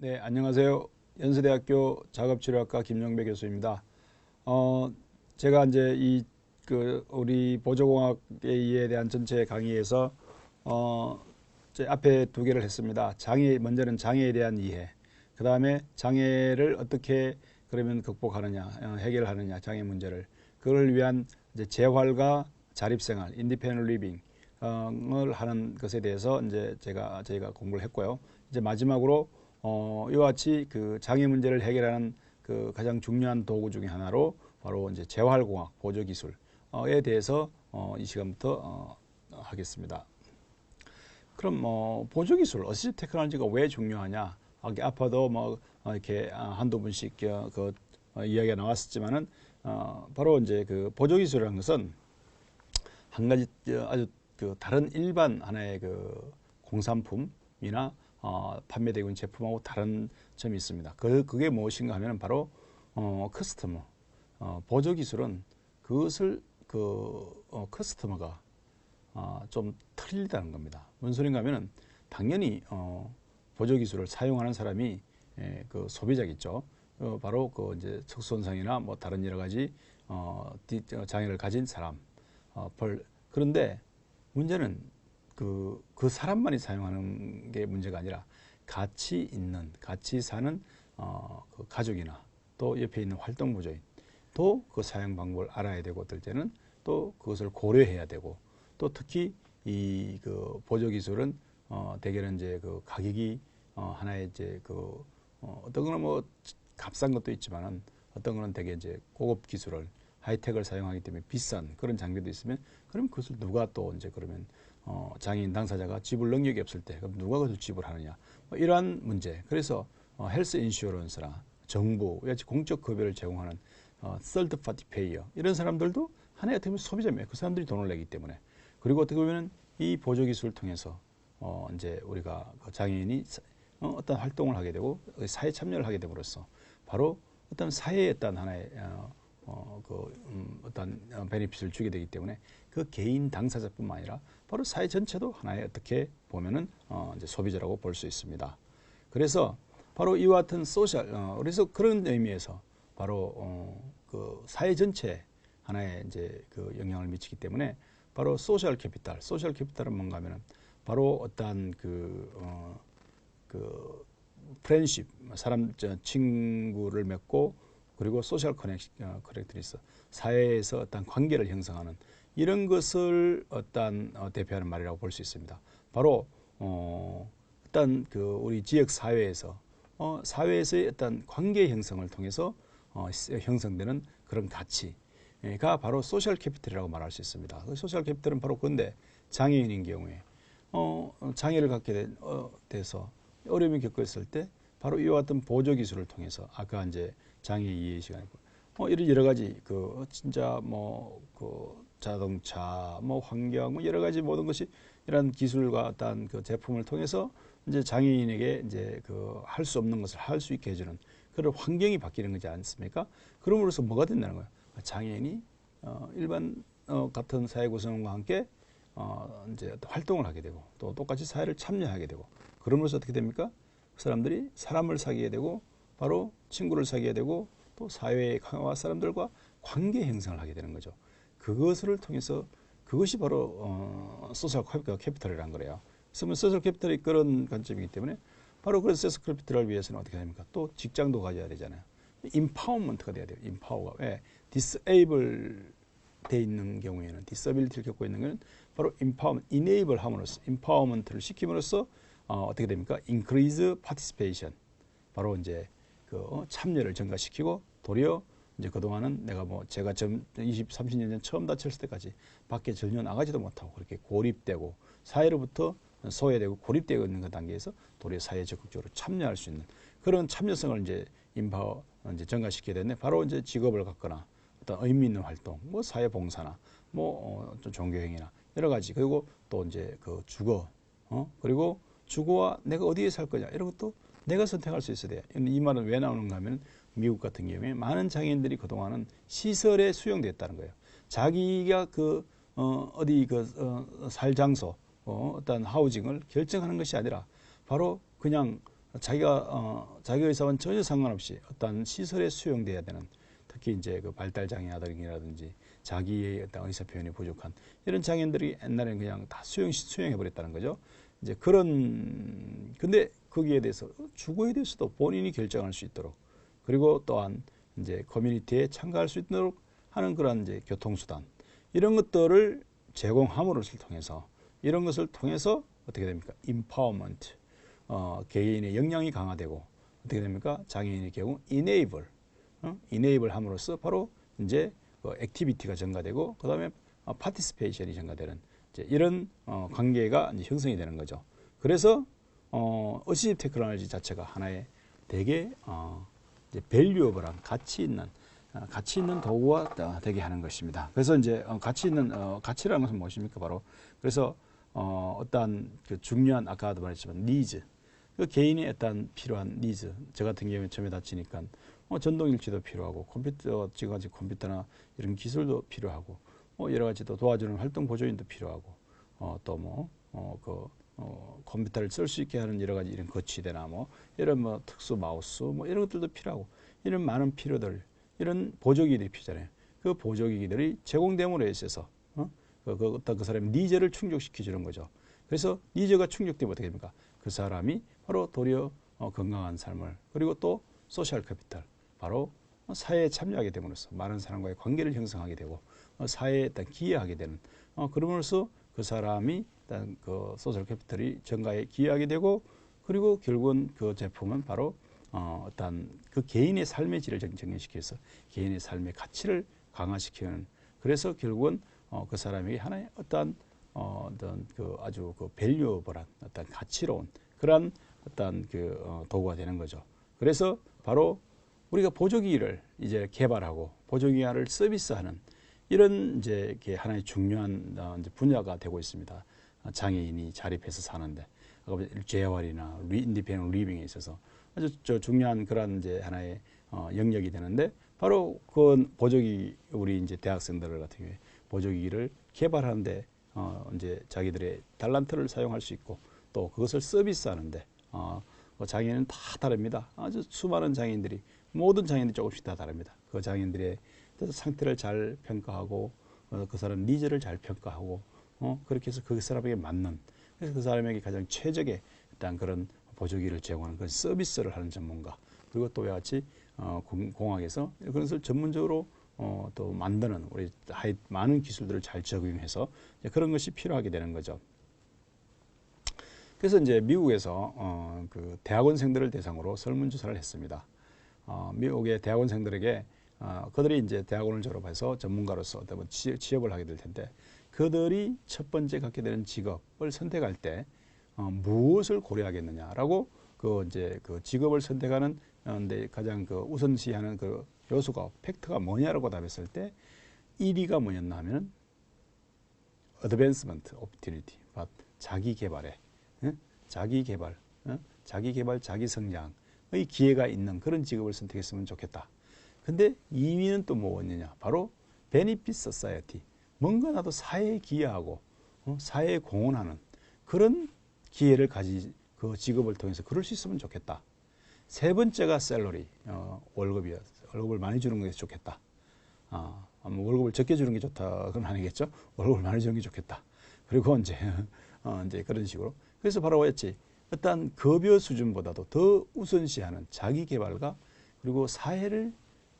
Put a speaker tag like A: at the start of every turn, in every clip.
A: 네, 안녕하세요. 연세대학교 작업치료학과 김영배 교수입니다. 제가 이제 우리 보조공학에 대한 전체 강의에서 제 앞에 두 개를 했습니다. 먼저는 장애에 대한 이해. 그 다음에 장애를 어떻게 그러면 극복하느냐, 해결하느냐, 장애 문제를. 그걸 위한 이제 재활과 자립생활, 인디펜던트 리빙을 하는 것에 대해서 이제 저희가 공부를 했고요. 이제 마지막으로 이와 같이 그 장애 문제를 해결하는 그 가장 중요한 도구 중에 하나로 바로 이제 재활공학 보조기술에 대해서 이 시간부터 하겠습니다. 그럼 보조기술, 어시스트 테크놀로지가 왜 중요하냐? 아파도 이렇게 한두 분씩 이야기가 나왔었지만은 바로 이제 그 보조기술이라는 것은 한 가지 아주 그 다른 일반 하나의 그 공산품이나 판매되고 있는 제품하고 다른 점이 있습니다. 그게 무엇인가 하면 바로 커스터머. 보조기술은 그것을 커스터머가 좀 틀리다는 겁니다. 무슨 소린가 하면은 당연히 보조기술을 사용하는 사람이 그 소비자겠죠. 바로 그 이제 척수손상이나 뭐 다른 여러 가지 장애를 가진 사람. 그런데 문제는 그 사람만이 사용하는 게 문제가 아니라 같이 사는 그 가족이나 또 옆에 있는 활동부조인 또 그 사용 방법을 알아야 되고 어떨 때는 또 그것을 고려해야 되고 또 특히 이 그 보조기술은 대개는 이제 그 가격이 하나의 이제 어떤 거는 뭐 값싼 것도 있지만은 어떤 거는 되게 이제 고급 기술을 하이텍을 사용하기 때문에 비싼 그런 장비도 있으면 그럼 그것을 누가 또 이제 그러면 장애인 당사자가 지불 능력이 없을 때 그럼 누가 그것을 지불하느냐 이러한 문제. 그래서 헬스 인슈어런스나 정부 공적 급여를 제공하는 third party payer 이런 사람들도 하나의 어떻게 보면 소비자입니다. 그 사람들이 돈을 내기 때문에. 그리고 어떻게 보면 이 보조 기술을 통해서 이제 우리가 장애인이 어떤 활동을 하게 되고 사회 참여를 하게 됨으로써 바로 어떤 사회의 어떤 하나의 어떤 베네핏을 주게 되기 때문에 그 개인 당사자뿐만 아니라 바로 사회 전체도 하나의 어떻게 보면은 이제 소비자라고 볼 수 있습니다. 그래서 바로 이와 같은 그래서 그런 의미에서 바로 그 사회 전체 하나의 이제 그 영향을 미치기 때문에 바로 소셜 캐피탈은 뭔가 하면은 바로 어떠한 그 프렌십 친구를 맺고 그리고 소셜 커넥트리 있어 사회에서 어떤 관계를 형성하는 이런 것을 어떤 대표하는 말이라고 볼 수 있습니다. 바로 어떤 그 우리 지역 사회에서의 어떤 관계 형성을 통해서 형성되는 그런 가치가 바로 소셜 캐피탈이라고 말할 수 있습니다. 그 소셜 캐피탈은 바로 그런데 장애인인 경우에 장애를 갖게 돼서 어려움을 겪고 있을 때 바로 이와 같은 보조 기술을 통해서 아까 이제 장애 이해 시간이고 이런 여러 가지 진짜 자동차 환경 여러 가지 모든 것이 이런 기술과 어떤 그 제품을 통해서 이제 장애인에게 이제 할 수 없는 것을 할 수 있게 해주는 그런 환경이 바뀌는 거지 않습니까? 그럼으로써 뭐가 된다는 거예요? 장애인이 일반 같은 사회 구성원과 함께 이제 활동을 하게 되고 또 똑같이 사회를 참여하게 되고 그러면서 어떻게 됩니까? 그 사람들이 사람을 사귀게 되고 바로 친구를 사귀게 되고 또 사회의 강화 사람들과 관계 형성을 하게 되는 거죠. 그것을 통해서 그것이 바로 소셜 캐피탈이라는 거래요. 그래서 소셜 캐피탈이 그런 관점이기 때문에 바로 그런 소셜 캐피탈을 위해서는 어떻게 됩니까? 또 직장도 가져야 되잖아요. 임파워먼트가 돼야 돼요. 임파워가. 왜? 디스에이블 돼 있는 경우에는 디서빌리티를 겪고 있는 경우는 바로 이네이블 함으로써 임파워먼트를 시킴으로써 어떻게 됩니까? increase participation. 바로 이제 참여를 증가시키고 도리어 이제 그동안은 내가 제가 20, 30년 전 처음 다쳤을 때까지 밖에 전혀 나가지도 못하고 그렇게 고립되고 사회로부터 소외되고 고립되어 있는 그 단계에서 도리어 사회에 적극적으로 참여할 수 있는 그런 참여성을 이제 이제 증가시키게 되는데 바로 이제 직업을 갖거나 어떤 의미 있는 활동, 사회봉사나 종교행위나 여러 가지 그리고 또 이제 주거, 그리고 주거와 내가 어디에 살 거냐 이런 것도 내가 선택할 수 있어야 돼요. 이 말은 왜 나오는가 하면 미국 같은 경우에 많은 장애인들이 그동안은 시설에 수용됐다는 거예요. 자기가 어디 살 장소, 어떤 하우징을 결정하는 것이 아니라 바로 그냥 자기 의사와는 전혀 상관없이 어떤 시설에 수용돼야 되는, 특히 이제 그 발달 장애아들이라든지 자기의 어떤 의사 표현이 부족한 이런 장애인들이 옛날에는 그냥 다 수용해 버렸다는 거죠. 이제 근데 거기에 대해서 주거에 대해서도 본인이 결정할 수 있도록, 그리고 또한 이제 커뮤니티에 참가할 수 있도록 하는 그런 이제 교통수단, 이런 것들을 제공함으로써 통해서, 이런 것을 통해서 어떻게 됩니까? empowerment, 개인의 역량이 강화되고, 어떻게 됩니까? 장애인의 경우 enable 함으로써 바로 이제 액티비티가 증가되고, 그 다음에 participation이 증가되는 이제 이런 관계가 이제 형성이 되는 거죠. 그래서 어시스티브 테크놀로지 자체가 하나의 되게 이제 밸류어블한 가치 있는 도구가 되게 하는 것입니다. 그래서 이제 가치라는 것은 무엇입니까? 바로 그래서 어떤 그 중요한, 아까도 말했지만 니즈, 그 개인의 어떤 필요한 니즈. 저 같은 경우에 처음에 다치니까 전동일치도 필요하고, 컴퓨터나 이런 기술도 필요하고, 여러 가지 또 도와주는 활동 보조인도 필요하고, 컴퓨터를 쓸 수 있게 하는 여러 가지 이런 거치대나 이런 특수 마우스 이런 것들도 필요하고, 이런 많은 필요들, 이런 보조기기들이 필요하잖아요. 그 보조기기들이 제공됨으로 있어서 어떤 그 사람의 니즈를 충족시켜 주는 거죠. 그래서 니즈가 충족되면 어떻게 됩니까? 그 사람이 바로 도리어 건강한 삶을, 그리고 또 소셜 캐피탈, 바로 사회에 참여하게 됨으로써 많은 사람과의 관계를 형성하게 되고, 사회에 일단 기여하게 되는, 그러므로써 그 사람이 일단 그 소셜 캐피탈이 증가에 기여하게 되고, 그리고 결국은 그 제품은 바로 어떤 그 개인의 삶의 질을 증진시켜서 개인의 삶의 가치를 강화시키는, 그래서 결국은 그 사람에게 하나의 어떤 그 아주 그 밸류어블한 어떤 가치로운 그러한 어떤 그 도구가 되는 거죠. 그래서 바로 우리가 보조기기를 이제 개발하고 보조기기를 서비스하는 이런 이제 하나의 중요한 이제 분야가 되고 있습니다. 장애인이 자립해서 사는데, 재활이나 인디펜던트 리빙에 있어서 아주 중요한 그런 이제 하나의 영역이 되는데, 바로 그 보조기, 우리 이제 대학생들 같은 경우에 보조기기를 개발하는데 이제 자기들의 달란트를 사용할 수 있고, 또 그것을 서비스하는데 장애인은 다 다릅니다. 아주 수많은 장애인들이, 모든 장애인들이 조금씩 다 다릅니다. 그 장애인들의 상태를 잘 평가하고, 그 사람 니즈를 잘 평가하고, 그렇게 해서 그 사람에게 맞는, 그래서 그 사람에게 가장 최적의 일단 그런 보조기를 제공하는 그런 서비스를 하는 전문가, 그리고 또 같이 공학에서 그것을 전문적으로 또 만드는, 우리 많은 기술들을 잘 적용해서 그런 것이 필요하게 되는 거죠. 그래서 이제 미국에서 그 대학원생들을 대상으로 설문조사를 했습니다. 미국의 대학원생들에게 그들이 이제 대학원을 졸업해서 전문가로서 어떤 취업을 하게 될 텐데, 그들이 첫 번째 갖게 되는 직업을 선택할 때 무엇을 고려하겠느냐라고, 그 이제 그 직업을 선택하는 데 가장 그 우선시하는 그 요소가, 팩트가 뭐냐라고 답했을 때 1위가 뭐였나 하면 advancement opportunity, 자기 개발에, 자기 개발, 자기 성장의 기회가 있는 그런 직업을 선택했으면 좋겠다. 근데 2위는 또 뭐였느냐? 바로 benefit society, 뭔가 나도 사회에 기여하고 사회에 공헌하는 그런 기회를 그 직업을 통해서 그럴 수 있으면 좋겠다. 세 번째가 셀러리, 월급이야. 월급을 많이 주는 것이 좋겠다. 월급을 적게 주는 게 좋다, 그건 아니겠죠? 월급을 많이 주는 게 좋겠다. 그리고 이제 그런 식으로. 그래서 바로 뭐였지? 어떤 급여 수준보다도 더 우선시하는 자기 개발과, 그리고 사회를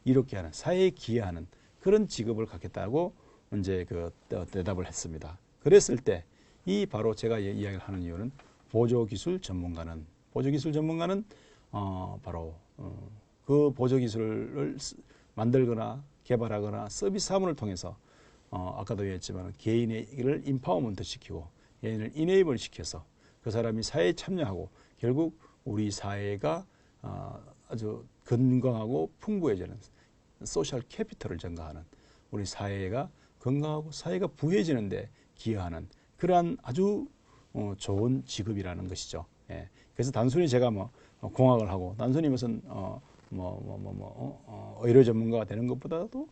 A: 이롭게 하는, 사회에 기여하는 그런 직업을 갖겠다고 이제 그 대답을 했습니다. 그랬을 때 이 바로 제가 이야기를 하는 이유는, 보조기술 전문가는 바로 그 보조기술을 만들거나 개발하거나 서비스함을 통해서 아까도 얘기했지만 개인을 임파워먼트 시키고, 개인을 이네이블 시켜서 그 사람이 사회에 참여하고, 결국 우리 사회가 아주 건강하고 풍부해지는 소셜 캐피털을 증가하는, 우리 사회가 건강하고 사회가 부해지는 데 기여하는 그러한 아주 좋은 직업이라는 것이죠. 예. 그래서 단순히 제가 공학을 하고 단순히 무슨 의료 전문가가 되는 것보다도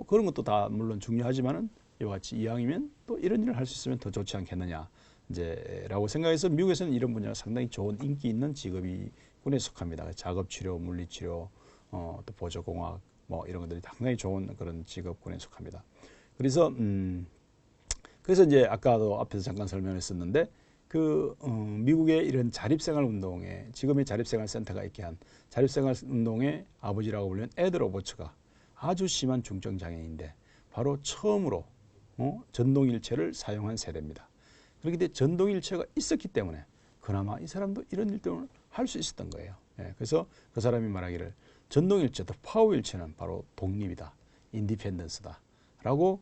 A: 그런 것도 다 물론 중요하지만은, 이와 같이 이왕이면 또 이런 일을 할 수 있으면 더 좋지 않겠느냐. 이제라고 생각해서 미국에서는 이런 분야가 상당히 좋은 인기 있는 직업군에 속합니다. 작업치료, 물리치료, 또 보조공학 뭐 이런 것들이 상당히 좋은 그런 직업군에 속합니다. 그래서 그래서 이제 아까도 앞에서 잠깐 설명했었는데 미국의 이런 자립생활 운동에 지금의 자립생활 센터가 있게 한 자립생활 운동의 아버지라고 불리는 에드 로버츠가 아주 심한 중증 장애인인데 바로 처음으로 전동일체를 사용한 세대입니다. 그렇기 때문에 전동일체가 있었기 때문에 그나마 이 사람도 이런 일들을 할 수 있었던 거예요. 예, 그래서 그 사람이 말하기를 전동일체, 더 파워일체는 바로 독립이다, 인디펜던스다 라고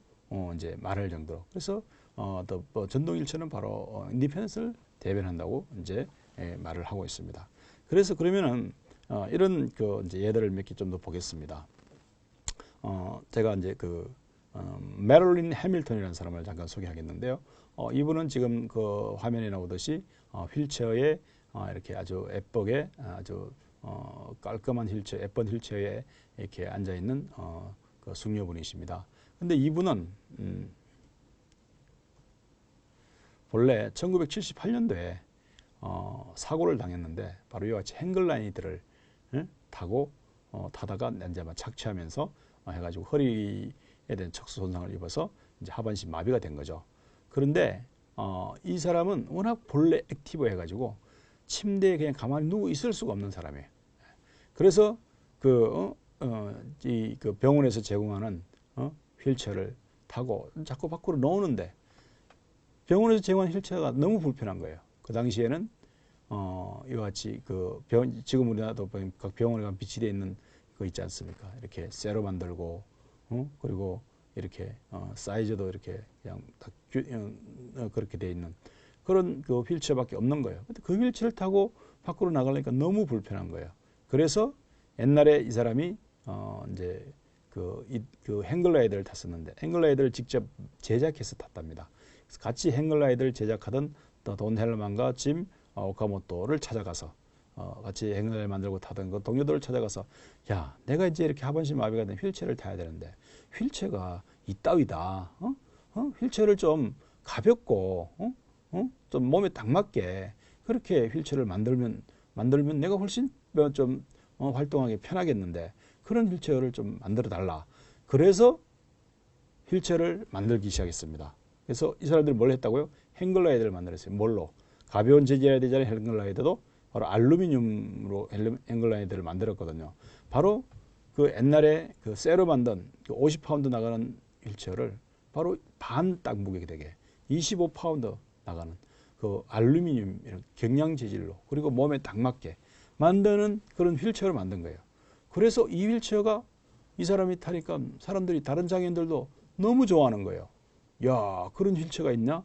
A: 이제 말할 정도로 그래서 전동일체는 바로 인디펜던스를 대변한다고 이제 말을 하고 있습니다. 그래서 그러면은 이런 이제 예들을 몇 개 좀 더 보겠습니다. 제가 이제 메릴린 해밀턴이라는 사람을 잠깐 소개하겠는데요. 이분은 지금 그 화면에 나오듯이 휠체어에 이렇게 아주 예쁘게 아주 깔끔한 휠체어, 예쁜 휠체어에 이렇게 앉아 있는 그 숙녀분이십니다. 근데 이분은 본래 1978년도에 사고를 당했는데 바로 이와 같이 행글라이더를 타고 타다가 이제 착취하면서 해가지고 허리에 대한 척수 손상을 입어서 이제 하반신 마비가 된 거죠. 그런데 이 사람은 워낙 본래 액티브 해가지고 침대에 그냥 가만히 누워 있을 수가 없는 사람이에요. 그래서 그 병원에서 제공하는 휠체어를 타고 자꾸 밖으로 나오는데 병원에서 제공한 휠체어가 너무 불편한 거예요. 그 당시에는 이와 같이 지금 우리나라도 각 병원에 가면 비치되어 있는 거 있지 않습니까? 이렇게 쇠로 만들고 그리고 이렇게 사이즈도 이렇게 그냥 딱 그렇게 되어 있는 그런 그 휠체어밖에 없는 거예요. 근데 그 휠체어를 타고 밖으로 나가려니까 너무 불편한 거예요. 그래서 옛날에 이 사람이 이제 그 행글라이더를 탔었는데 행글라이더를 직접 제작해서 탔답니다. 그래서 같이 행글라이더를 제작하던 돈 헬러만과 짐 오카모토를 찾아가서 같이 행글라이더 만들고 타던 그 동료들을 찾아가서 야, 내가 이제 이렇게 하반신 마비가 된 휠체어를 타야 되는데 휠체어가 이따위다. 휠체어를 좀 가볍고 좀 몸에 딱 맞게 그렇게 휠체어를 만들면 내가 훨씬 좀 활동하기 편하겠는데 그런 휠체어를 좀 만들어 달라. 그래서 휠체어를 만들기 시작했습니다. 그래서 이 사람들이 뭘 했다고요? 행글라이더를 만들었어요. 뭘로? 가벼운 재질이어야 되잖아요. 행글라이더도 바로 알루미늄으로 행글라이더를 만들었거든요. 바로 그 옛날에 그 쇠로 만든 50파운드 나가는 휠체어를 바로 반 딱 무게 되게 25파운드 나가는 그 알루미늄 경량 재질로 그리고 몸에 딱 맞게 만드는 그런 휠체어를 만든 거예요. 그래서 이 휠체어가 이 사람이 타니까 사람들이 다른 장애인들도 너무 좋아하는 거예요. 야, 그런 휠체어가 있냐?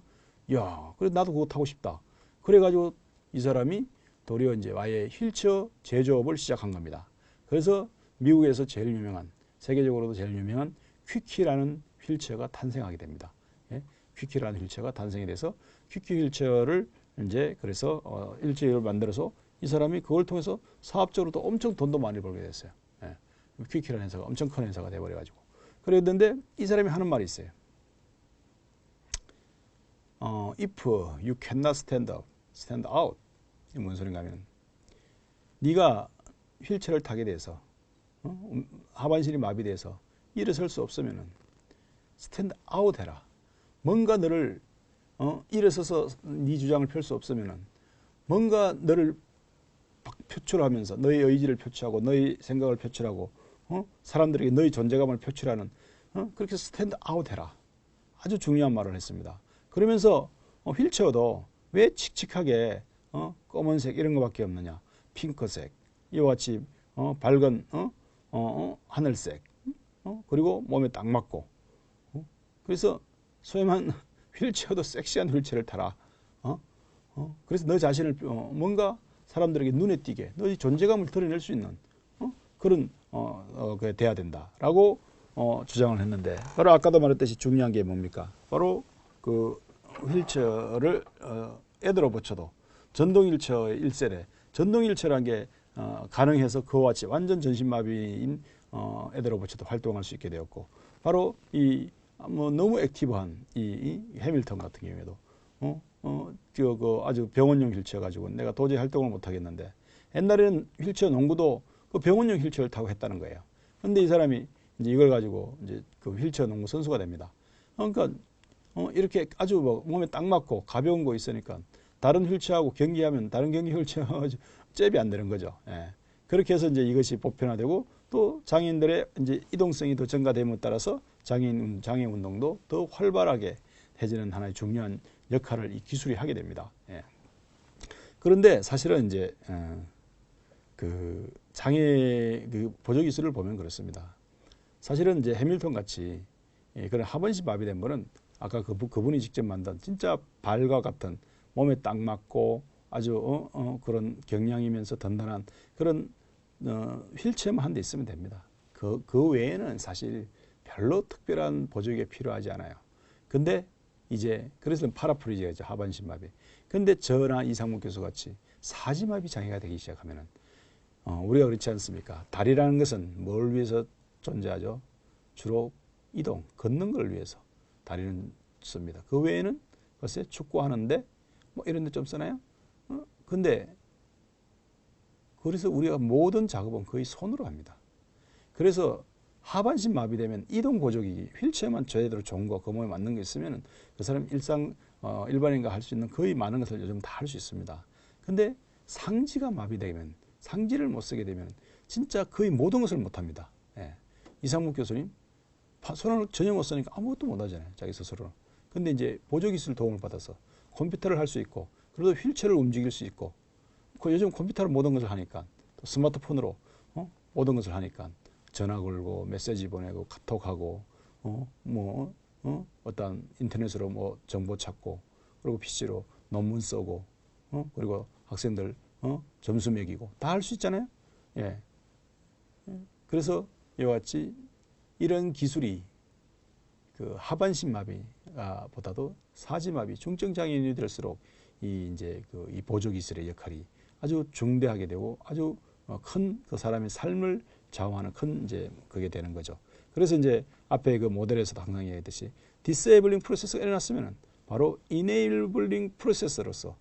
A: 야, 그래 나도 그거 타고 싶다. 그래가지고 이 사람이 도리어 이제 아예 휠체어 제조업을 시작한 겁니다. 그래서 미국에서 제일 유명한 세계적으로도 제일 유명한 퀴키라는 휠체어가 탄생하게 됩니다. 예? 퀴키라는 휠체어가 탄생이 돼서 퀴키 휠체어를 이제 그래서 일체어를 만들어서 이 사람이 그걸 통해서 사업적으로도 엄청 돈도 많이 벌게 됐어요. 예. 퀴키라는 회사가 엄청 큰 회사가 돼버려가지고 그랬는데 이 사람이 하는 말이 있어요. If you cannot stand up, stand out. 이게 뭔 소린가 하면 네가 휠체어를 타게 돼서 하반신이 마비돼서 일어설 수 없으면은 스탠드 아웃 해라. 뭔가 너를 일어서서 네 주장을 펼 수 없으면은 뭔가 너를 표출하면서 너의 의지를 표출하고 너의 생각을 표출하고 사람들에게 너의 존재감을 표출하는 그렇게 스탠드 아웃 해라. 아주 중요한 말을 했습니다. 그러면서 휠체어도 왜 칙칙하게 검은색 이런 거밖에 없느냐. 핑크색 이와 같이 밝은 하늘색 그리고 몸에 딱 맞고 그래서 소위 말하는 휠체어도 섹시한 휠체어를 타라. 그래서 너 자신을 뭔가 사람들에게 눈에 띄게 너의 존재감을 드러낼 수 있는 그런 그 돼야 된다라고 주장을 했는데 바로 아까도 말했듯이 중요한 게 뭡니까? 바로 그 휠체어를 애들어 붙여도 전동 휠체어의 1세대 전동 휠체어라는 게 가능해서 그와 같이 완전 전신마비인 애들어 붙여도 활동할 수 있게 되었고 바로 이 너무 액티브한 이 해밀턴 같은 경우에도 아주 병원용 휠체어 가지고 내가 도저히 활동을 못 하겠는데, 옛날에는 휠체어 농구도 그 병원용 휠체어를 타고 했다는 거예요. 근데 이 사람이 이제 이걸 가지고 이제 그 휠체어 농구 선수가 됩니다. 그러니까 이렇게 아주 뭐 몸에 딱 맞고 가벼운 거 있으니까 다른 휠체어하고 경기하면 다른 경기 휠체어 잽이 안 되는 거죠. 예. 그렇게 해서 이제 이것이 보편화되고, 또 장애인들의 이제 이동성이 더 증가됨에 따라서 장애 운동도 더 활발하게 해지는 하나의 중요한 역할을 이 기술이 하게 됩니다. 예. 그런데 사실은 이제 그 장애 그 보조 기술을 보면 그렇습니다. 사실은 이제 해밀턴 같이 그런 하반신 마비된 분은 아까 그분이 직접 만든 진짜 발과 같은 몸에 딱 맞고 아주 그런 경량이면서 든든한 그런 휠체어만 한 대 있으면 됩니다. 그 외에는 사실 별로 특별한 보조기가 필요하지 않아요. 근데 이제 그래서 파라플리지가 있죠. 하반신 마비. 근데 저나 이상무 교수 같이 사지마비 장애가 되기 시작하면은 우리가 그렇지 않습니까? 다리라는 것은 뭘 위해서 존재하죠? 주로 이동, 걷는 걸 위해서 다리는 씁니다. 그 외에는 글쎄 축구하는데 뭐 이런 데 좀 쓰나요? 근데 그래서 우리가 모든 작업은 거의 손으로 합니다. 그래서 하반신 마비되면 이동 보조기기, 휠체어만 제대로 좋은 거, 그 몸에 맞는 게 있으면 그 사람 일반인과 할 수 있는 거의 많은 것을 요즘 다 할 수 있습니다. 근데 상지가 마비되면, 상지를 못 쓰게 되면 진짜 거의 모든 것을 못 합니다. 예. 이상묵 교수님, 손을 전혀 못 쓰니까 아무것도 못 하잖아요. 자기 스스로. 근데 이제 보조기술 도움을 받아서 컴퓨터를 할 수 있고, 그래도 휠체어를 움직일 수 있고, 요즘 컴퓨터로 모든 것을 하니까, 또 스마트폰으로 모든 것을 하니까, 전화 걸고 메시지 보내고 카톡하고 어떤 인터넷으로 뭐 정보 찾고, 그리고 PC로 논문 쓰고 그리고 학생들 점수 매기고 다 할 수 있잖아요. 예. 그래서 이와 같이 이런 기술이 그 하반신 마비가 보다도 사지 마비, 중증 장애인이 될수록 이 보조 기술의 역할이 아주 중대하게 되고 아주 큰 그 사람의 삶을 좌우하는 큰 이제 그게 되는 거죠. 그래서 이제 앞에 그 모델에서도 항상 얘기했듯이 디세이블링 프로세스가 일어났으면은 바로 이네이블링 프로세스로서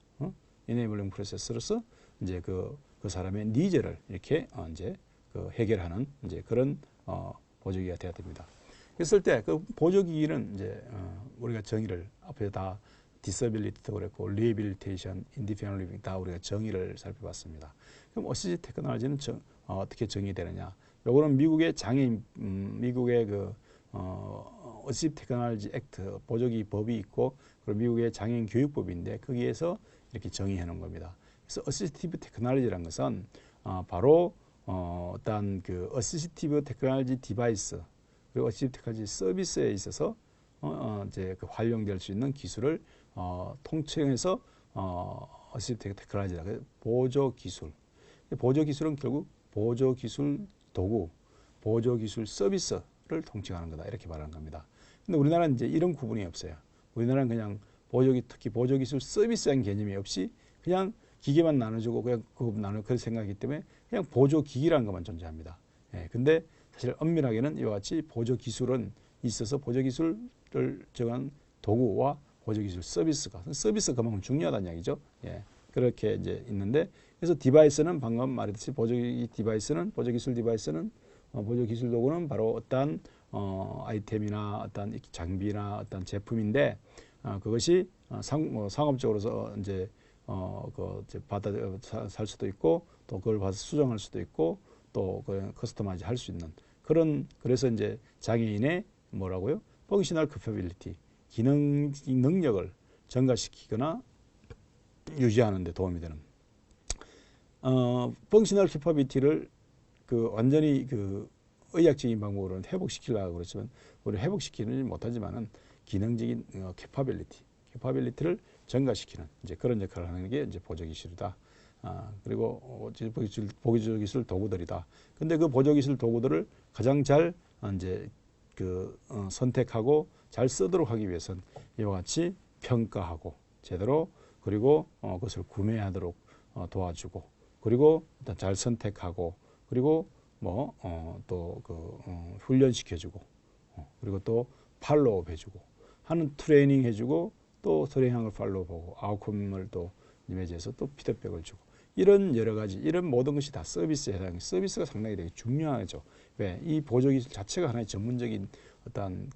A: 이제 그 사람의 니즈를 이렇게 이제 그 해결하는 이제 그런 보조기가 되어야 됩니다. 그랬을 때 그 보조기기는 이제 우리가 정의를 앞에 다 디서빌리티도 그랬고 리해빌리테이션, 인디펜던트 리빙 다 우리가 정의를 살펴봤습니다. 그럼 어시스티드 테크놀로지는 어떻게 정의되느냐? 요거는 미국의 장애인 미국의 그 어시스티드 테크놀로지 액트 보조기 법이 있고, 그리고 미국의 장애인 교육법인데 거기에서 이렇게 정의해 놓은 겁니다. 그래서 어시스티브 테크놀로지라는 것은 바로 어떤 그 어시스티브 테크놀로지 디바이스, 그리고 어시스티브 테크놀로지 서비스에 있어서 이제 그 활용될 수 있는 기술을 통칭해서 어시스티브 테크놀로지라 보조 기술. 보조 기술은 결국 보조 기술 도구, 보조 기술 서비스를 통칭하는 거다, 이렇게 말하는 겁니다. 근데 우리나라는 이제 이런 구분이 없어요. 우리나라는 그냥 특히 보조 기술 서비스라는 개념이 없이 그냥 기계만 나눠주고 그냥 그런 생각이기 때문에 그냥 보조 기기라는 것만 존재합니다. 예, 근데 사실 엄밀하게는 이와 같이 보조 기술은 있어서 보조 기술을 정한 도구와 보조 기술 서비스가 그만큼 중요하다는 이야기죠. 예, 그렇게 이제 있는데, 그래서 디바이스는 방금 말했듯이 보조 기술 디바이스는 보조 기술 도구는 바로 어떤 아이템이나 어떤 장비나 어떤 제품인데 그것이 상업적으로서 이제 살 수도 있고, 또 그걸 봐서 수정할 수도 있고, 또 커스터마이즈 할 수 있는 그래서 이제 장애인의 뭐라고요? 펑셔널 캐퍼빌리티, 기능 능력을 증가시키거나 유지하는 데 도움이 되는 펑셔널 캐퍼빌리티를 완전히 의학적인 방법으로는 회복시키려고 그렇지만 우리 회복시키는 못하지만은 기능적인 캐퍼빌리티를 증가시키는 이제 그런 역할을 하는 게 이제 보조 기술이다. 그리고 보조 기술 도구들이다. 근데 그 보조 기술 도구들을 가장 잘 이제 선택하고 잘 쓰도록 하기 위해서는 이와 같이 평가하고 제대로, 그리고 그것을 구매하도록 도와주고, 그리고 일단 잘 선택하고, 그리고 훈련시켜주고, 그리고 또 팔로우업 해주고 하는 트레이닝 해주고, 또 선행을 팔로우 보고 아웃컴을 또 이미지해서 또 피드백을 주고 이런 여러 가지 이런 모든 것이 다 서비스에 해당해. 서비스가 상당히 되게 중요하죠. 왜? 이 보조기술 자체가 하나의 전문적인 어떤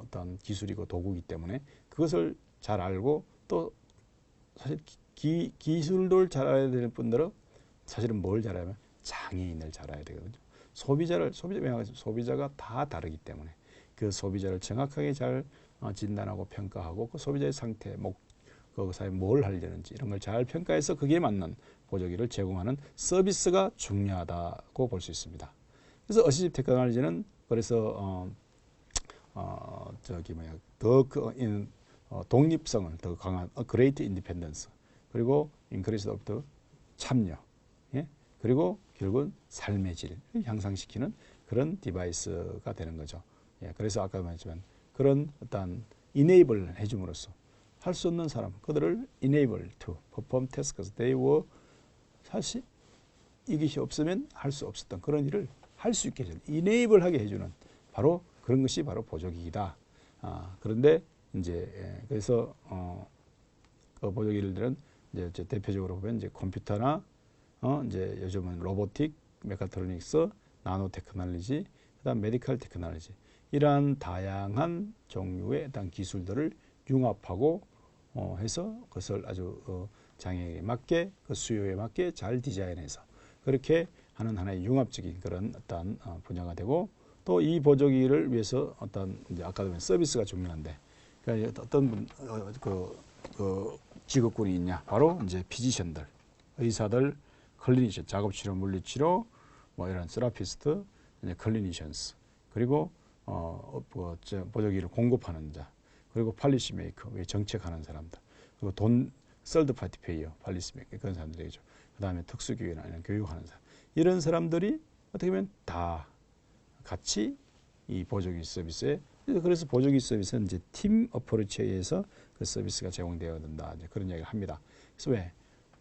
A: 어떤 기술이고 도구이기 때문에 그것을 잘 알고 또 사실 기술을 잘 알아야 되는 분들은 사실은 뭘 잘 알아야 장애인을 잘 알아야 되거든요. 소비자가 다 다르기 때문에 그 소비자를 정확하게 잘 진단하고 평가하고 그 소비자의 상태, 그 사이에 뭘 하려는지 이런 걸 잘 평가해서 거기에 맞는 보조기를 제공하는 서비스가 중요하다고 볼 수 있습니다. 그래서 어시스티브 테크놀로지는 그래서 독립성을 더 강한 great independence 그리고 increase of the 참여, 예? 그리고 결국은 삶의 질을 향상시키는 그런 디바이스가 되는 거죠. 예, 그래서 아까 말했지만 그런 어떤 enable 해줌으로써 할 수 없는 사람, 그들을 enable to perform tasks they were 사실 이것이 없으면 할 수 없었던 그런 일을 할 수 있게 해주는, enable하게 해주는 바로 그런 것이 바로 보조기이다. 그런데 이제 그래서 그 보조기들은 이제 대표적으로 보면 이제 컴퓨터나 이제 요즘은 로보틱, 메카트로닉스, 나노 테크놀로지, 그다음 메디컬 테크놀로지 이러한 다양한 종류의 어떤 기술들을 융합하고 해서 그것을 아주 장애에 맞게 그 수요에 맞게 잘 디자인해서 그렇게 하는 하나의 융합적인 그런 어떤 분야가 되고 또 이 보조기를 위해서 어떤 이제 아까도 말한 서비스가 중요한데 그러니까 어떤 그 직업군이 있냐 바로 이제 피지션들, 의사들, 클리니션, 작업치료, 물리치료, 뭐 이런 세라피스트, 클리니션스 그리고 보조기를 공급하는 자 그리고 팔리시 메이커, 정책하는 사람들 그리고 돈 썰드 파티 페이어, 팔리시 메이커 그런 사람들이죠. 그 다음에 특수교육이나 이런 교육하는 사람 이런 사람들이 어떻게 보면 다 같이 이 보조기 서비스에 그래서 보조기 서비스는 이제 팀 어프로치에 의해서 그 서비스가 제공되어야 된다. 이제 그런 이야기를 합니다. 그래서 왜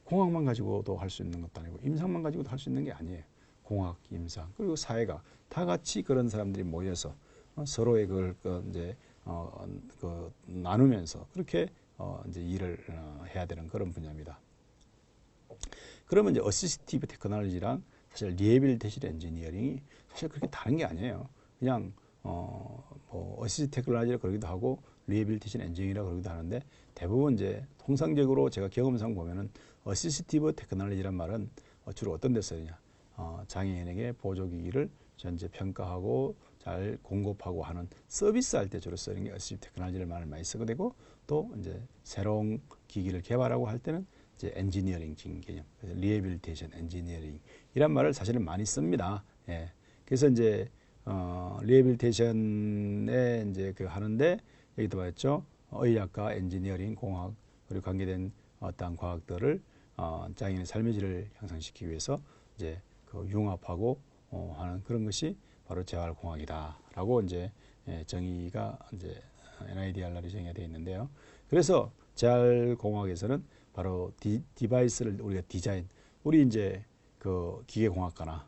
A: 공학만 가지고도 할 수 있는 것도 아니고 임상만 가지고도 할 수 있는 게 아니에요. 공학, 임상 그리고 사회가 다 같이 그런 사람들이 모여서 서로의 그걸 이제 나누면서 그렇게 이제 일을 해야 되는 그런 분야입니다. 그러면 이제 어시스티브 테크놀로지랑 사실 리해빌리테이션 엔지니어링이 사실 그렇게 다른 게 아니에요. 그냥 뭐 어시스티브 테크놀로지라 그러기도 하고 리해빌리테이션 엔지니어링이라 그러기도 하는데 대부분 이제 통상적으로 제가 경험상 보면은 어시스티브 테크놀로지란 말은 주로 어떤 데 쓰느냐 장애인에게 보조기기를 전제 평가하고 잘 공급하고 하는 서비스 할 때 주로 쓰는 게 어시스티브 테크놀로지를 말을 많이 쓰게 되고 또 이제 새로운 기기를 개발하고 할 때는 이제 엔지니어링적인 개념, 리해빌리테이션 엔지니어링 이란 말을 사실은 많이 씁니다. 예. 그래서 이제 리해빌리테이션에 이제 그 하는데 여기도 봤죠. 의학과 엔지니어링, 공학 그리고 관계된 어떤 과학들을 장애인의 삶의 질을 향상시키기 위해서 이제 그 융합하고 하는 그런 것이 바로 재활공학이다라고 이제 정의가 이제 NIDR이 정의가 되어 있는데요. 그래서 재활공학에서는 바로 디바이스를 우리가 디자인, 우리 이제 그 기계공학과나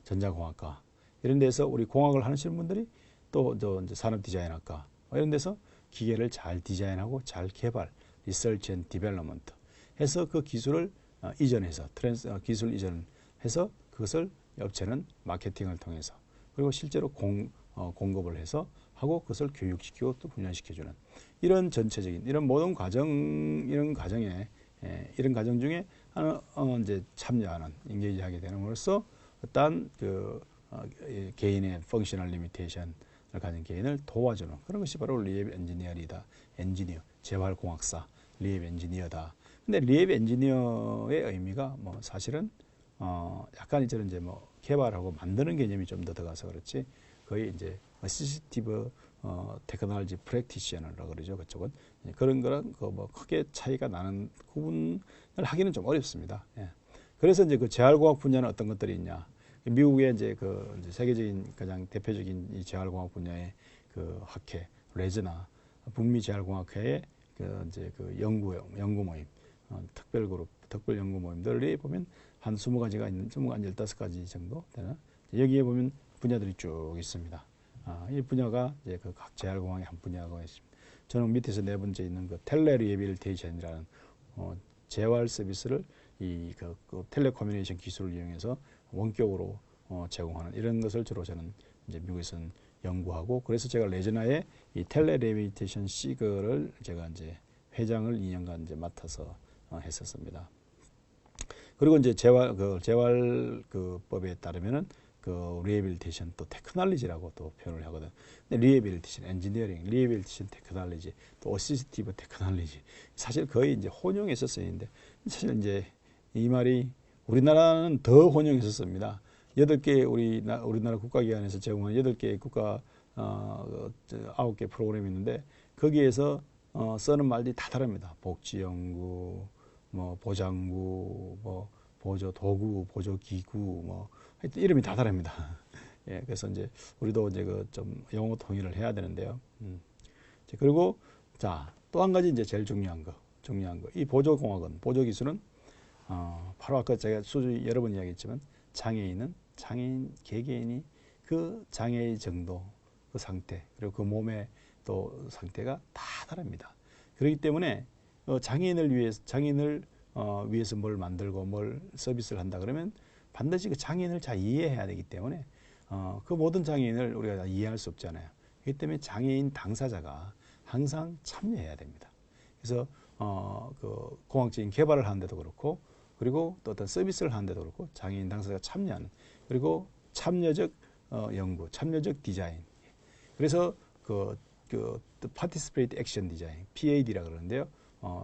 A: 전자공학과 이런 데서 우리 공학을 하시는 분들이 또 이제 산업디자인학과 이런 데서 기계를 잘 디자인하고 잘 개발, 리서치 앤 디벨롭먼트 해서 그 기술을 이전해서 기술 이전해서 그것을 업체는 마케팅을 통해서 그리고 실제로 공급을 해서 하고 그것을 교육시키고 또 훈련시켜주는 이런 전체적인 이런 모든 과정 이런 과정에 이런 과정 중에 이제 참여하는 인게이지하게 되는으로써 어떤 그 개인의 펑셔널 리미테이션을 가진 개인을 도와주는 그런 것이 바로 리앱 엔지니어이다. 엔지니어, 재활공학사, 리앱 엔지니어다. 근데 리앱 엔지니어의 의미가 뭐 사실은 약간 이제 뭐 개발하고 만드는 개념이 좀 더 들어가서 그렇지 거의 이제 어시스티브 테크놀로지 프랙티셔너라고 그러죠. 그쪽은 그런 거랑 뭐 크게 차이가 나는 구분을 하기는 좀 어렵습니다. 예. 그래서 이제 그 재활공학 분야는 어떤 것들이 있냐? 미국의 이제 그 이제 세계적인 가장 대표적인 이 재활공학 분야의 그 학회 레즈나 북미 재활공학회의 그 이제 그 연구 모임 특별 그룹 특별 연구 모임들이 보면 한 20가지가 있는 20가지 15가지 정도 되나 여기에 보면 분야들이 쭉 있습니다. 이 분야가 이제 그 각 재활공학의 한 분야가 있습니다. 저는 밑에서 네 번째 있는 그 텔레 리해빌리테이션이라는 재활 서비스를 그 텔레커뮤니케이션 기술을 이용해서 원격으로 제공하는 이런 것을 주로 저는 이제 미국에서는 연구하고, 그래서 제가 레지나의 이 텔레 리해빌리테이션 시그를 제가 이제 회장을 2년간 이제 맡아서 했었습니다. 그리고 이제 재활 그 법에 따르면은 그 리해빌리테이션 또 테크놀로지라고 또 표현을 하거든. 근데 리해빌리테이션 엔지니어링, 리해빌리테이션 테크놀로지, 또 어시스티브 테크놀로지, 사실 거의 이제 혼용해서 쓰이는데, 사실 이제 이 말이 우리나라는 더 혼용해서 씁니다. 8개 우리나라 국가기관에서 제공하는 8개 국가 9개 프로그램이 있는데, 거기에서 쓰는 말들이 다 다릅니다. 복지연구, 뭐 보장구, 뭐 보조도구, 보조기구, 뭐 하여튼 이름이 다 다릅니다. 예, 그래서 이제 우리도 이제 그 좀 영어 통일을 해야 되는데요. 그리고 자, 또 한 가지 이제 제일 중요한 거, 이 보조공학은, 보조기술은 바로 아까 제가 여러 번 이야기했지만 장애인 개개인이 그 장애의 정도, 그 상태, 그리고 그 몸의 또 상태가 다 다릅니다. 그렇기 때문에 장애인을 위해서 뭘 만들고 뭘 서비스를 한다 그러면 반드시 그 장애인을 잘 이해해야 되기 때문에 그 모든 장애인을 우리가 다 이해할 수 없잖아요. 그렇기 때문에 장애인 당사자가 항상 참여해야 됩니다. 그래서 그 공학적인 개발을 하는데도 그렇고, 그리고 또 어떤 서비스를 하는데도 그렇고 장애인 당사자가 참여하는, 그리고 참여적 연구, 참여적 디자인. 그래서 그 Participate Action Design, PAD라 그러는데요.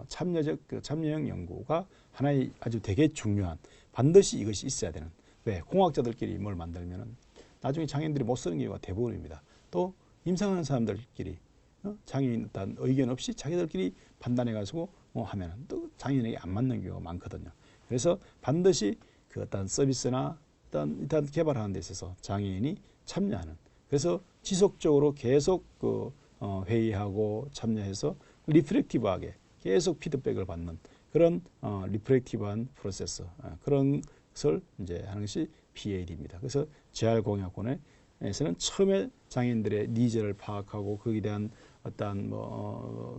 A: 참여형 연구가 하나의 아주 되게 중요한, 반드시 이것이 있어야 되는. 왜? 공학자들끼리 뭘 만들면은 나중에 장애인들이 못 쓰는 경우가 대부분입니다. 또 임상하는 사람들끼리 장애인 어떤 의견 없이 자기들끼리 판단해가지고 하면은 또 장애인에게 안 맞는 경우가 많거든요. 그래서 반드시 그 어떤 서비스나 일단 개발하는 데 있어서 장애인이 참여하는. 그래서 지속적으로 계속 회의하고 참여해서 리프렉티브하게 계속 피드백을 받는 그런 리프렉티브한 프로세스, 그런 것을 이제 하는 것이 PAD입니다. 그래서 재활공약원에서는 처음에 장애인들의 니즈를 파악하고 거기에 대한 어떤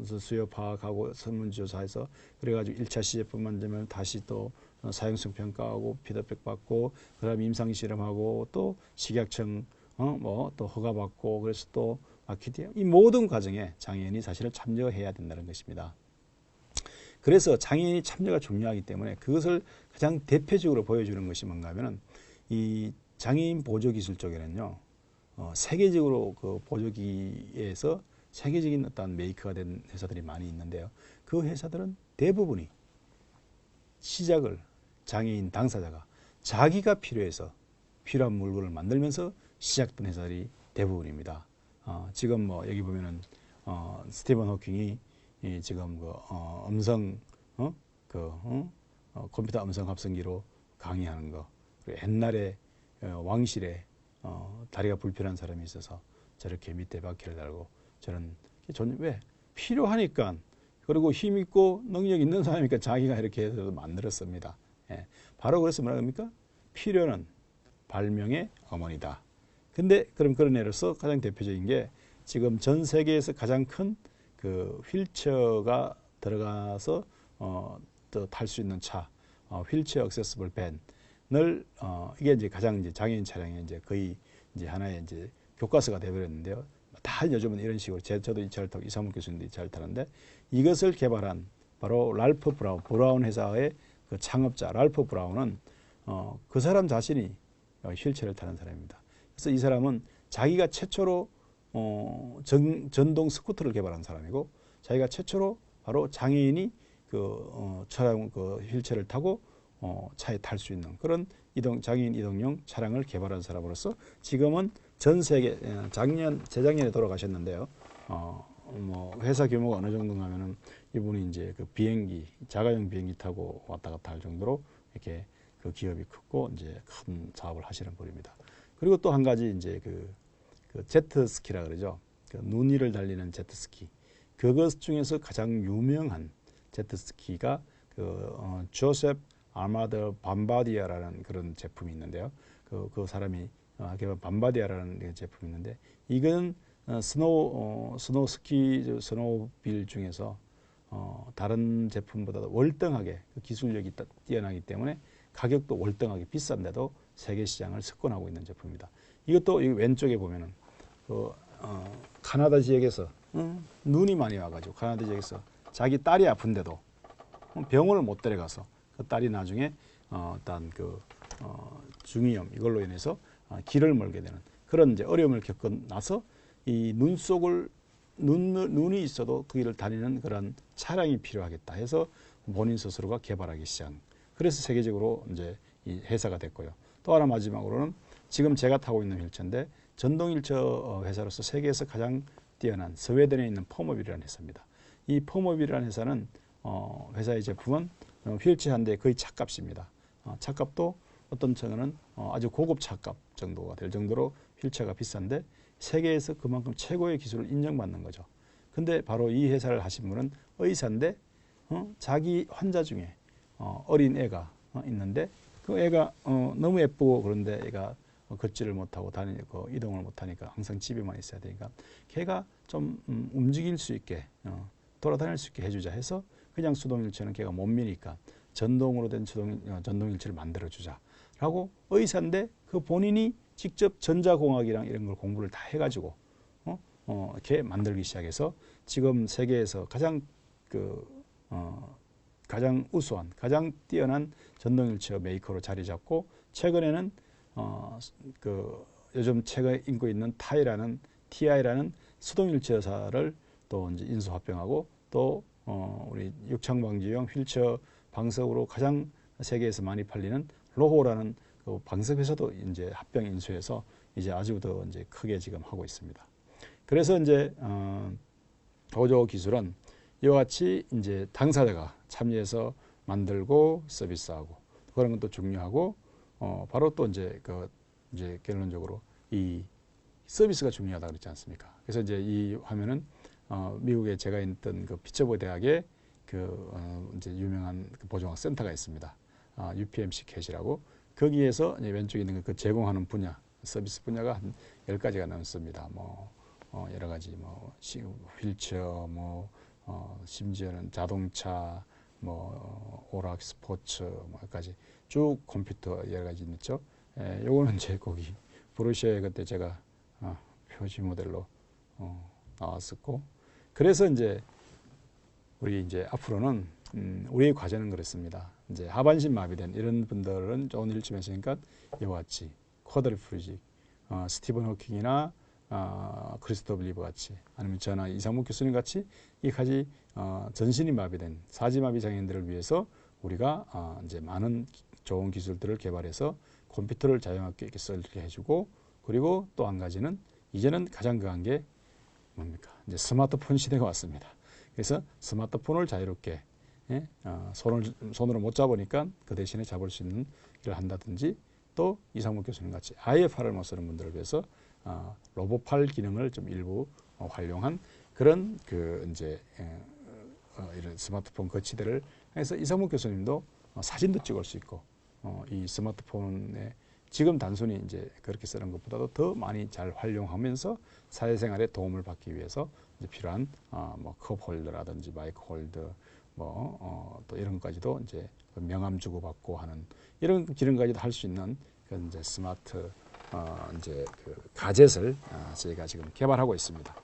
A: 수요 파악하고 설문조사해서 그래가지고 1차 시제품만 되면 다시 또 사용성 평가하고 피드백 받고, 그다음에 임상 실험하고 또 식약청 또 허가 받고, 그래서 또 마케팅, 이 모든 과정에 장애인이 사실은 참여해야 된다는 것입니다. 그래서 장애인이 참여가 중요하기 때문에 그것을 가장 대표적으로 보여주는 것이 뭔가 하면은 이 장애인 보조기술 쪽에는요, 세계적으로 그 보조기에서 세계적인 어떤 메이커가 된 회사들이 많이 있는데요. 그 회사들은 대부분이 시작을 장애인 당사자가 자기가 필요해서 필요한 물건을 만들면서 시작된 회사들이 대부분입니다. 지금 여기 보면은 스티븐 호킹이 지금 컴퓨터 음성 합성기로 강의하는 거, 그리고 옛날에 왕실에 다리가 불편한 사람이 있어서 저렇게 밑에 바퀴를 달고 저는 왜 필요하니까, 그리고 힘 있고 능력 있는 사람이니까 자기가 이렇게 해서 만들었습니다. 예. 바로 그래서 뭐라 합니까? 필요는 발명의 어머니다. 근데 그런 예로서 가장 대표적인 게 지금 전 세계에서 가장 큰 그 휠체어가 들어가서 또 탈 수 있는 차, 휠체어 액세서블 밴을 이게 이제 가장 이제 장애인 차량의 이제 거의 이제 하나의 이제 교과서가 되어버렸는데요. 다 요즘은 이런 식으로 저도 이 차를 타고 이상문 교수님도 이 차를 타는데, 이것을 개발한 바로 랄프 브라운 회사의 그 창업자 랄프 브라운은 그 사람 자신이 휠체어를 타는 사람입니다. 그래서 이 사람은 자기가 최초로 전동 스쿠터를 개발한 사람이고, 자기가 최초로 바로 장애인이 차량 휠체어를 타고 차에 탈 수 있는 그런 장애인 이동용 차량을 개발한 사람으로서 지금은 전 세계, 재작년에 돌아가셨는데요. 회사 규모가 어느 정도가 하면은 이분이 이제 그 비행기, 자가용 비행기 타고 왔다 갔다 할 정도로 이렇게 그 기업이 크고 이제 큰 사업을 하시는 분입니다. 그리고 또 한 가지 이제 그 제트스키라 그러죠. 그 눈 위를 달리는 제트스키. 그것 중에서 가장 유명한 제트스키가 조셉 아마드 밤바디아라는 그런 제품이 있는데요. 그 사람이 개발 밤바디아라는 제품이 있는데, 이건 스노우 스키 스노우빌 중에서 다른 제품보다도 월등하게 그 기술력이 뛰어나기 때문에 가격도 월등하게 비싼데도 세계 시장을 석권하고 있는 제품입니다. 이것도 이 왼쪽에 보면은 카나다 지역에서 눈이 많이 와가지고 카나다 지역에서 자기 딸이 아픈데도 병원을 못 데려가서 그 딸이 나중에 어떤 중이염 이걸로 인해서 길을 멀게 되는 그런 이제 어려움을 겪고 나서 이 눈이 있어도 그 길을 다니는 그런 차량이 필요하겠다 해서 본인 스스로가 개발하기 시작한. 그래서 세계적으로 이제 이 회사가 됐고요. 또 하나 마지막으로는 지금 제가 타고 있는 휠체어인데 전동 휠체어 회사로서 세계에서 가장 뛰어난 스웨덴에 있는 퍼모빌이라는 회사입니다. 이 퍼모빌이라는 회사는 회사의 제품은 휠체어 한 대 거의 차값입니다. 차값도 어떤 차는 아주 고급 차값 정도가 될 정도로 휠체어가 비싼데 세계에서 그만큼 최고의 기술을 인정받는 거죠. 근데 바로 이 회사를 하신 분은 의사인데 자기 환자 중에 어린 애가 있는데 그 애가 너무 예쁘고 그런데 애가 걷지를 못하고 다니고 이동을 못하니까 항상 집에만 있어야 되니까 걔가 좀 움직일 수 있게 돌아다닐 수 있게 해주자 해서 그냥 수동일체는 걔가 못 미니까 전동으로 된 전동일체를 만들어주자라고 의사인데 그 본인이 직접 전자공학이랑 이런 걸 공부를 다 해가지고 이렇게 만들기 시작해서 지금 세계에서 가장 우수한, 가장 뛰어난 전동일체어 메이커로 자리 잡고 최근에는 요즘 최근에 인고 있는 TI라는 수동일체어사를 또 이제 인수합병하고 또 우리 육창방지용 휠체어 방석으로 가장 세계에서 많이 팔리는 로호라는 그 방석회사도 이제 합병 인수해서 이제 아주 더 이제 크게 지금 하고 있습니다. 그래서 이제 보조 기술은 이와 같이 이제 당사자가 참여해서 만들고 서비스하고 그런 것도 중요하고 바로 또 이제 이제 결론적으로 이 서비스가 중요하다 그랬지 않습니까? 그래서 이제 이 화면은 미국에 제가 있던 그 피츠버그 대학에 이제 유명한 보조공학 센터가 있습니다. UPMC 캣이라고 거기에서 이제 왼쪽에 있는 그 제공하는 분야 서비스 분야가 한 10가지가 넘습니다. 여러 가지 휠체어 심지어는 자동차 오락 스포츠 까지 쭉 컴퓨터 여러 가지 있죠. 요거는 이제 거기 브로셔에 그때 제가 표지 모델로 나왔었고 그래서 이제 우리 이제 앞으로는 우리의 과제는 그렇습니다. 이제 하반신 마비된 이런 분들은 좋은 일쯤 했으니까 이와 같이 쿼드리플리직 스티븐 호킹이나 크리스토프 리브 같이 아니면 저나 이상무 교수님 같이 이 가지 전신이 마비된 사지마비 장애인들을 위해서 우리가 이제 많은 좋은 기술들을 개발해서 컴퓨터를 자유롭게 쓰게 해주고 그리고 또 한 가지는 이제는 가장 강한 게 뭡니까? 이제 스마트폰 시대가 왔습니다. 그래서 스마트폰을 자유롭게 손으로 못 잡으니까 그 대신에 잡을 수 있는 일을 한다든지 또 이상무 교수님 같이 아예 팔을 못 쓰는 분들을 위해서 로봇팔 기능을 좀 일부 활용한 그런 이제 이런 스마트폰 거치대를 해서 이상무 교수님도 사진도 찍을 수 있고 이 스마트폰에 지금 단순히 이제 그렇게 쓰는 것보다도 더 많이 잘 활용하면서 사회생활에 도움을 받기 위해서 이제 필요한 컵 홀더라든지 마이크 홀더 또 이런 것까지도 이제 명함 주고받고 하는 이런 기능까지도 할 수 있는 그런 이제 스마트 이제 가젯을 저희가 지금 개발하고 있습니다.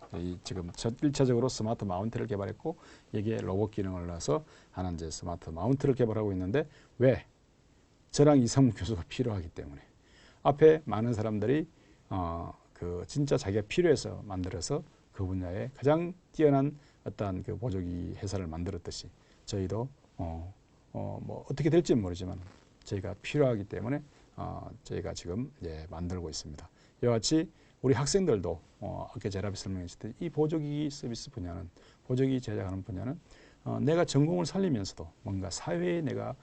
A: 지금 1차적으로 스마트 마운트를 개발했고 여기에 로봇 기능을 넣어서 하는 이제 스마트 마운트를 개발하고 있는데 왜? 저랑 이상무 교수가 필요하기 때문에 앞에 많은 사람들이 진짜 자기가 필요해서 만들어서 그 분야에 가장 뛰어난 어떤 보조기 회사를 만들었듯이 저희도 어떻게 될지는 모르지만 저희가 필요하기 때문에 저희가 지금 이제 만들고 있습니다. 이와 같이 우리 학생들도 아까 제가 설명했을 때 이 보조기 서비스 분야는 보조기 제작하는 분야는 내가 전공을 살리면서도 뭔가 사회에 내가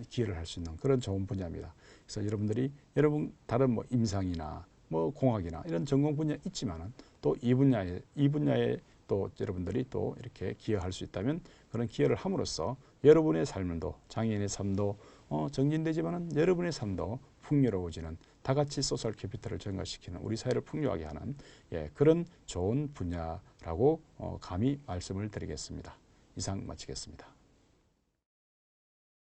A: 기여를 할 수 있는 그런 좋은 분야입니다. 그래서 여러분 다른 임상이나 공학이나 이런 전공 분야 있지만은 또 이 분야에 또 여러분들이 또 이렇게 기여할 수 있다면 그런 기여를 함으로써 여러분의 삶도 장애인의 삶도 정진되지만은 여러분의 삶도 풍요로워지는 다 같이 소셜 캐피탈을 증가시키는 우리 사회를 풍요하게 하는 그런 좋은 분야라고 감히 말씀을 드리겠습니다. 이상 마치겠습니다.